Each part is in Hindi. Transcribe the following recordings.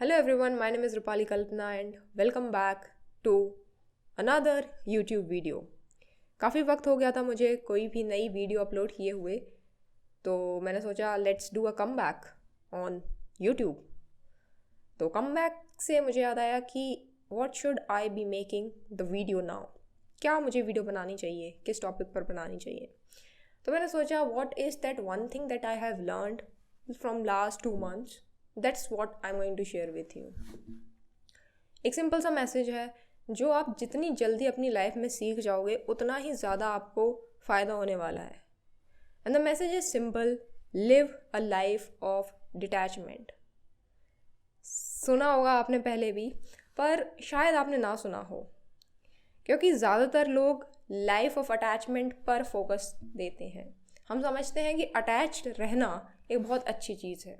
Hello everyone, my name is Rupali Kalpana and welcome back to another YouTube video. काफ़ी वक्त हो गया था मुझे कोई भी नई वीडियो अपलोड किए हुए, तो मैंने सोचा let's do a come back on YouTube. तो कम बैक से मुझे याद आया कि what should I be making the video now. क्या मुझे वीडियो बनानी चाहिए, किस टॉपिक पर बनानी चाहिए. तो मैंने सोचा what is that one thing that I have learned from last 2 months. That's what I am going to share with you. एक सिंपल सा मैसेज है, जो आप जितनी जल्दी अपनी लाइफ में सीख जाओगे उतना ही ज़्यादा आपको फ़ायदा होने वाला है. And the message is simple, live a life of detachment. सुना होगा आपने पहले भी, पर शायद आपने ना सुना हो, क्योंकि ज़्यादातर लोग लाइफ ऑफ अटैचमेंट पर फोकस देते हैं. हम समझते हैं कि अटैच्ड रहना एक बहुत अच्छी चीज़ है.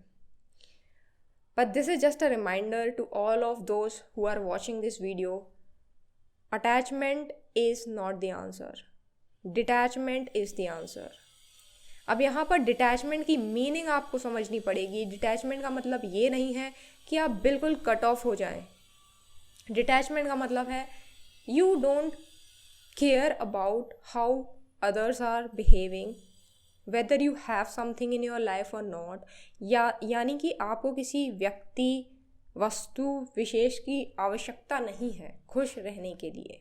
But this is just a reminder to all of those who are watching this video. Attachment is not the answer. Detachment is the answer. अब यहाँ पर डिटैचमेंट की मीनिंग आपको समझनी पड़ेगी. डिटैचमेंट का मतलब ये नहीं है कि आप बिल्कुल कट ऑफ हो जाएं. डिटैचमेंट का मतलब है you don't care about how others are behaving, whether you have something in your life और नॉट. यानी कि आपको किसी व्यक्ति, वस्तु विशेष की आवश्यकता नहीं है खुश रहने के लिए.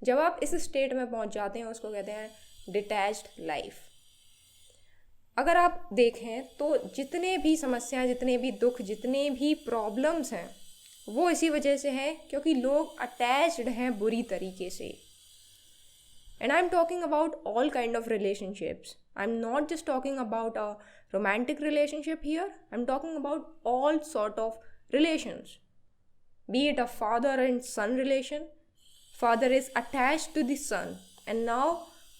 जब आप इस स्टेट में पहुंच जाते हैं उसको कहते हैं डिटैच्ड लाइफ. अगर आप देखें तो जितने भी समस्याएं, जितने भी दुख, जितने भी प्रॉब्लम्स हैं वो इसी वजह से हैं क्योंकि लोग अटैच्ड हैं बुरी तरीके से. And I'm talking about all kind of relationships. I'm not just talking about a romantic relationship here. I'm talking about all sort of relations. Be it a father and son relation. Father is attached to the son. And now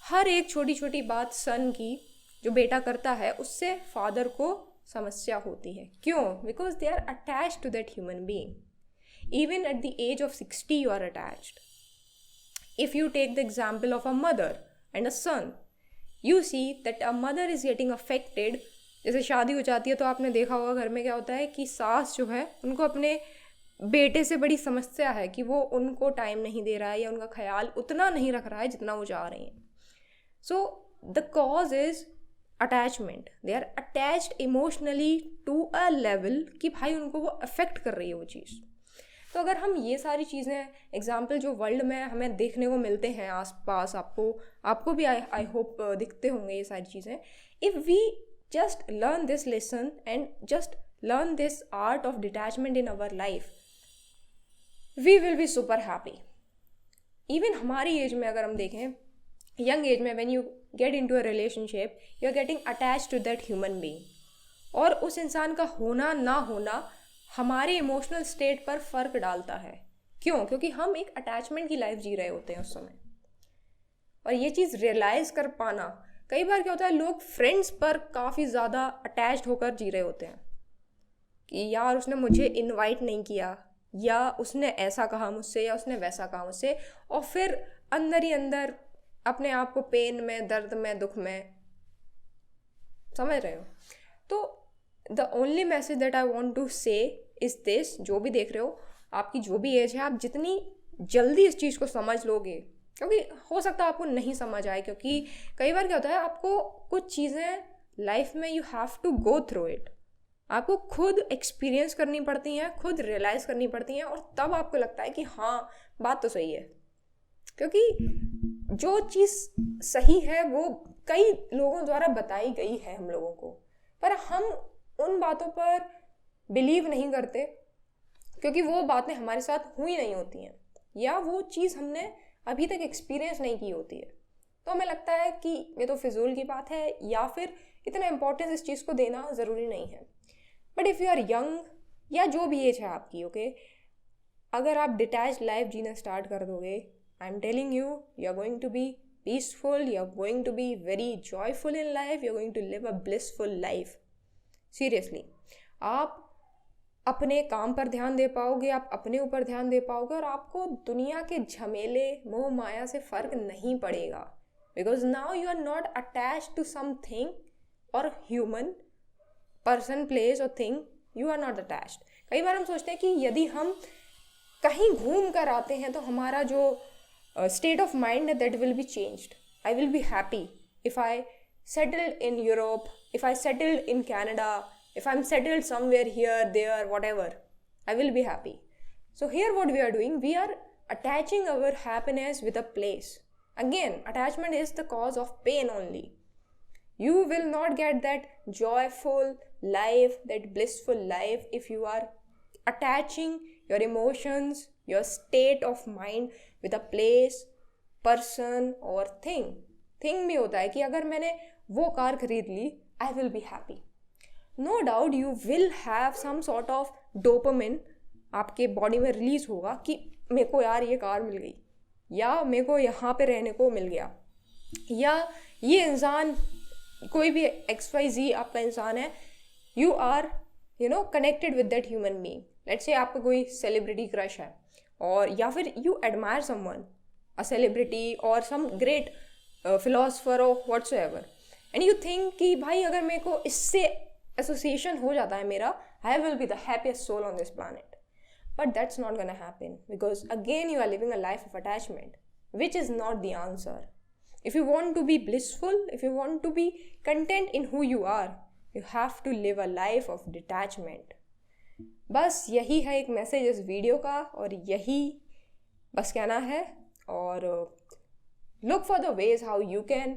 हर एक छोटी छोटी बात son की जो बेटा करता है उससे father को समस्या होती है. क्यों? Because they are attached to that human being. Even at the age of 60 you are attached. If you take the example of a mother and a son, you see that a mother is getting affected. जैसे शादी हो जाती है तो आपने देखा होगा घर में क्या होता है कि सास जो है उनको अपने बेटे से बड़ी समस्या है कि वो उनको टाइम नहीं दे रहा है या उनका ख्याल उतना नहीं रख रहा है जितना वो चाह रही हैं. So the cause is attachment. They are attached emotionally to a level कि भाई उनको वो अफेक्ट कर रही है वो चीज़. तो अगर हम ये सारी चीज़ें, एग्जाम्पल जो वर्ल्ड में हमें देखने को मिलते हैं आसपास, आपको भी आई होप दिखते होंगे ये सारी चीज़ें. If we just learn this lesson and just learn this art of detachment in our life, we will be super happy. Even हमारी एज में अगर हम देखें, यंग एज में, when you get into a relationship you are getting attached to that human being. और उस इंसान का होना ना होना हमारे इमोशनल स्टेट पर फ़र्क डालता है. क्यों? क्योंकि हम एक अटैचमेंट की लाइफ जी रहे होते हैं उस समय. और ये चीज़ रियलाइज़ कर पाना, कई बार क्या होता है लोग फ्रेंड्स पर काफ़ी ज़्यादा अटैच्ड होकर जी रहे होते हैं कि यार उसने मुझे इनवाइट नहीं किया, या उसने ऐसा कहा मुझसे, या उसने वैसा कहा मुझसे, और फिर अंदर ही अंदर अपने आप को पेन में, दर्द में, दुख में, समझ रहे हो. तो the only message that I want to say is this, जो भी देख रहे हो, आपकी जो भी एज है, आप जितनी जल्दी इस चीज़ को समझ लोगे, क्योंकि हो सकता है आपको नहीं समझ आए, क्योंकि कई बार क्या होता है आपको कुछ चीज़ें लाइफ में you have to go through it. आपको खुद एक्सपीरियंस करनी पड़ती हैं, खुद रियलाइज़ करनी पड़ती हैं, और तब आपको लगता है कि हाँ बात तो सही है. क्योंकि जो चीज़ सही है वो कई लोगों द्वारा बताई गई है हम लोगों को, पर हम उन बातों पर बिलीव नहीं करते क्योंकि वो बातें हमारे साथ हुई नहीं होती हैं, या वो चीज़ हमने अभी तक एक्सपीरियंस नहीं की होती है. तो हमें लगता है कि ये तो फिजूल की बात है, या फिर इतना इम्पोर्टेंस इस चीज़ को देना ज़रूरी नहीं है. But if you are young, या जो भी एज है आपकी, ओके, अगर आप डिटैच्ड लाइफ जीना स्टार्ट कर दोगे, I am telling you, you are going to be peaceful, you are going to be very joyful in life, you are going to live a blissful life. Seriously, आप अपने काम पर ध्यान दे पाओगे, आप अपने ऊपर ध्यान दे पाओगे, और आपको दुनिया के झमेले, मोह माया से फ़र्क नहीं पड़ेगा. Because now you are not attached to something और human, person, place or thing. You are not attached. कई बार हम सोचते हैं कि यदि हम कहीं घूम कर आते हैं तो हमारा जो स्टेट ऑफ माइंड है that will be changed. I will be happy if I settled in Europe, if I settled in Canada, if I'm settled somewhere here, there, whatever, I will be happy. So here what we are doing, we are attaching our happiness with a place. Again, attachment is the cause of pain only. You will not get that joyful life, that blissful life if you are attaching your emotions, your state of mind with a place, person or thing. Thing भी होता है कि अगर मैंने वो कार खरीद ली, I will be happy. No doubt you will have some sort of dopamine आपके बॉडी में रिलीज होगा कि मेरे को यार ये कार मिल गई, या मेरे को यहाँ पे रहने को मिल गया, या ये इंसान कोई भी XYZ आपका इंसान है, you are connected with that human being. Let's say आपका कोई सेलिब्रिटी क्रश है, और या फिर you admire someone, a celebrity और सम ग्रेट फिलोसफर और व्हाट्सएवर, एंड यू थिंक कि भाई अगर मेरे को इससे एसोसिएशन हो जाता है मेरा, I will be the happiest soul on this planet. But that's not gonna happen, because again you are living a life of attachment which is not the answer. If you want to be blissful, if you want to be content in who you are, you have to live a life of detachment. बस यही है एक मैसेज इस वीडियो का, और यही बस कहना है. और look for the ways how you can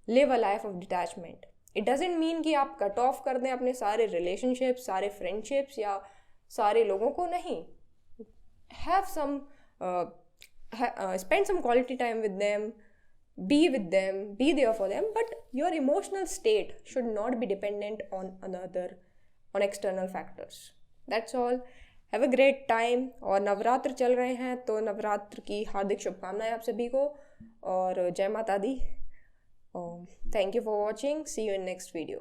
live a life of detachment. It doesn't mean कि आप कट ऑफ कर दें अपने सारे रिलेशनशिप्स, सारे फ्रेंडशिप्स या सारे लोगों को. नहीं, have some spend some quality time with them, be with them, be there for them, but your emotional state should not be dependent on external factors. That's all. Have a great time. और नवरात्र चल रहे हैं तो नवरात्र की हार्दिक शुभकामनाएं आप सभी को, और जय माता दी. Thank you for watching. See you in next video.